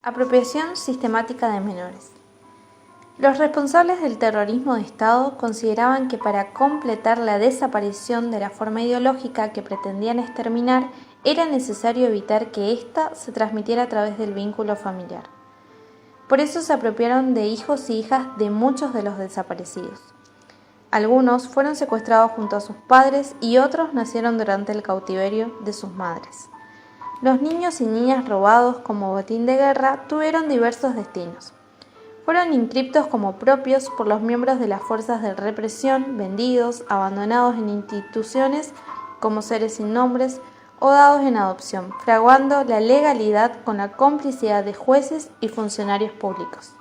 Apropiación sistemática de menores. Los responsables del terrorismo de Estado consideraban que para completar la desaparición de la forma ideológica que pretendían exterminar, era necesario evitar que ésta se transmitiera a través del vínculo familiar. Por eso se apropiaron de hijos y hijas de muchos de los desaparecidos. Algunos fueron secuestrados junto a sus padres y otros nacieron durante el cautiverio de sus madres. Los niños y niñas robados como botín de guerra tuvieron diversos destinos. Fueron inscriptos como propios por los miembros de las fuerzas de represión, vendidos, abandonados en instituciones como seres sin nombres o dados en adopción, fraguando la legalidad con la complicidad de jueces y funcionarios públicos.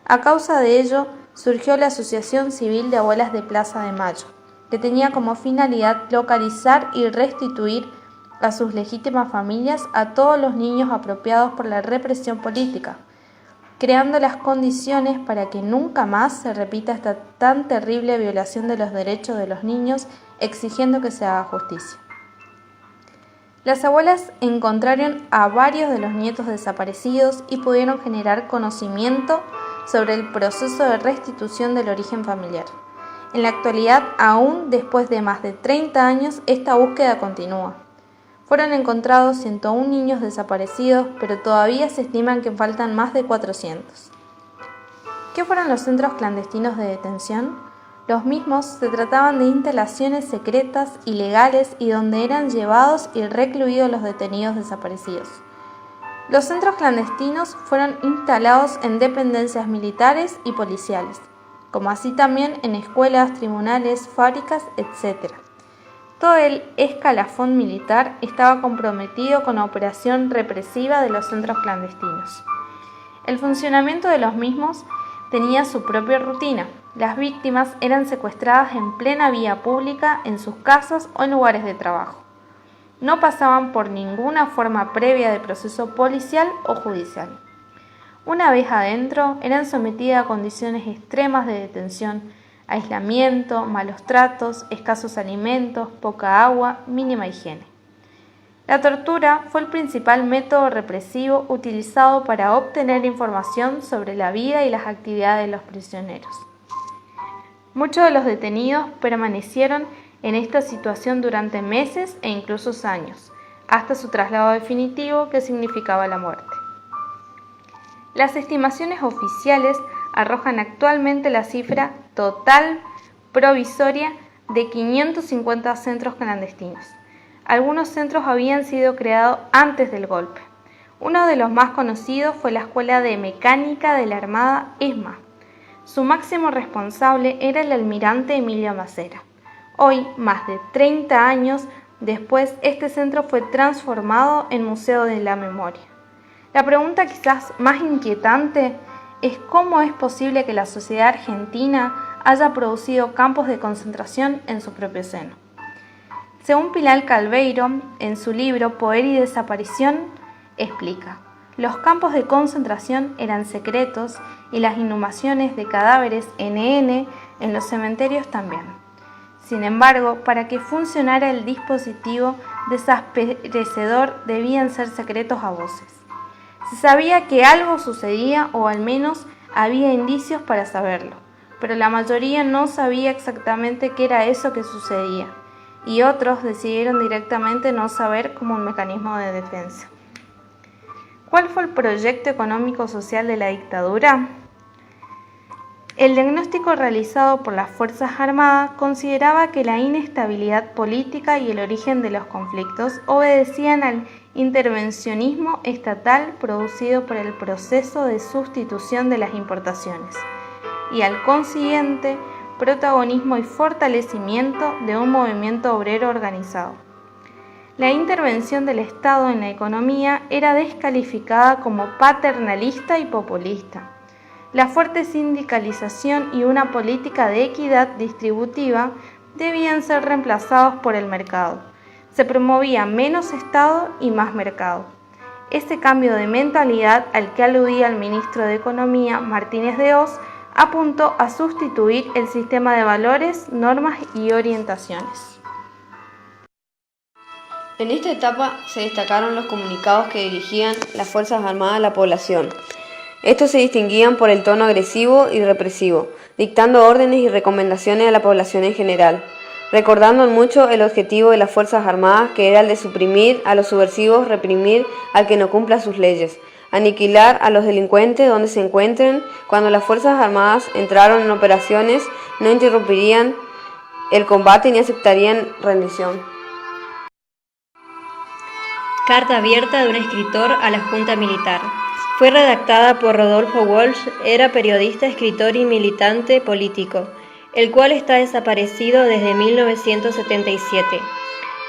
A causa de ello, surgió la Asociación Civil de Abuelas de Plaza de Mayo, que tenía como finalidad localizar y restituir a sus legítimas familias a todos los niños apropiados por la represión política, creando las condiciones para que nunca más se repita esta tan terrible violación de los derechos de los niños, exigiendo que se haga justicia. Las abuelas encontraron a varios de los nietos desaparecidos y pudieron generar conocimiento sobre el proceso de restitución del origen familiar. En la actualidad, aún después de más de 30 años, esta búsqueda continúa. Fueron encontrados 101 niños desaparecidos, pero todavía se estiman que faltan más de 400. ¿Qué fueron los centros clandestinos de detención? Los mismos se trataban de instalaciones secretas, ilegales y donde eran llevados y recluidos los detenidos desaparecidos. Los centros clandestinos fueron instalados en dependencias militares y policiales, como así también en escuelas, tribunales, fábricas, etc. Todo el escalafón militar estaba comprometido con la operación represiva de los centros clandestinos. El funcionamiento de los mismos tenía su propia rutina. Las víctimas eran secuestradas en plena vía pública, en sus casas o en lugares de trabajo. No pasaban por ninguna forma previa de proceso policial o judicial. Una vez adentro, eran sometidas a condiciones extremas de detención, aislamiento, malos tratos, escasos alimentos, poca agua, mínima higiene. La tortura fue el principal método represivo utilizado para obtener información sobre la vida y las actividades de los prisioneros. Muchos de los detenidos permanecieron en esta situación durante meses e incluso años, hasta su traslado definitivo, que significaba la muerte. Las estimaciones oficiales arrojan actualmente la cifra total provisoria de 550 centros clandestinos. Algunos centros habían sido creados antes del golpe. Uno de los más conocidos fue la Escuela de Mecánica de la Armada ESMA. Su máximo responsable era el almirante Emilio Macera. Hoy, más de 30 años después, este centro fue transformado en Museo de la Memoria. La pregunta quizás más inquietante es cómo es posible que la sociedad argentina haya producido campos de concentración en su propio seno. Según Pilar Calveiro, en su libro Poder y Desaparición, explica: los campos de concentración eran secretos y las inhumaciones de cadáveres NN en los cementerios también. Sin embargo, para que funcionara el dispositivo desaparecedor debían ser secretos a voces. Se sabía que algo sucedía, o al menos había indicios para saberlo, pero la mayoría no sabía exactamente qué era eso que sucedía, y otros decidieron directamente no saber como un mecanismo de defensa. ¿Cuál fue el proyecto económico-social de la dictadura? El diagnóstico realizado por las Fuerzas Armadas consideraba que la inestabilidad política y el origen de los conflictos obedecían al intervencionismo estatal producido por el proceso de sustitución de las importaciones y al consiguiente protagonismo y fortalecimiento de un movimiento obrero organizado. La intervención del Estado en la economía era descalificada como paternalista y populista. La fuerte sindicalización y una política de equidad distributiva debían ser reemplazados por el mercado. Se promovía menos Estado y más mercado. Este cambio de mentalidad al que aludía el ministro de Economía, Martínez de Hoz, apuntó a sustituir el sistema de valores, normas y orientaciones. En esta etapa se destacaron los comunicados que dirigían las Fuerzas Armadas a la población. Estos se distinguían por el tono agresivo y represivo, dictando órdenes y recomendaciones a la población en general, recordando mucho el objetivo de las Fuerzas Armadas, que era el de suprimir a los subversivos, reprimir al que no cumpla sus leyes, aniquilar a los delincuentes donde se encuentren. Cuando las Fuerzas Armadas entraron en operaciones, no interrumpirían el combate ni aceptarían rendición. Carta abierta de un escritor a la Junta Militar. Fue redactada por Rodolfo Walsh, era periodista, escritor y militante político, el cual está desaparecido desde 1977.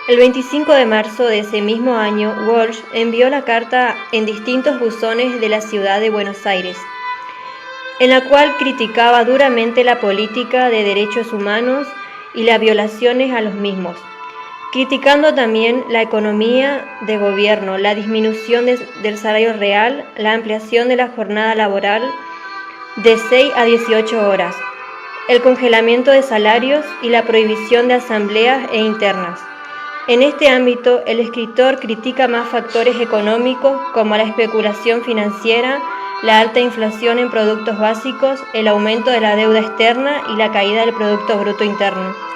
El 25 de marzo de ese mismo año, Walsh envió la carta en distintos buzones de la ciudad de Buenos Aires, en la cual criticaba duramente la política de derechos humanos y las violaciones a los mismos, criticando también la economía de gobierno, la disminución del salario real, la ampliación de la jornada laboral de 6 a 18 horas, el congelamiento de salarios y la prohibición de asambleas e internas. En este ámbito, el escritor critica más factores económicos como la especulación financiera, la alta inflación en productos básicos, el aumento de la deuda externa y la caída del Producto Bruto Interno.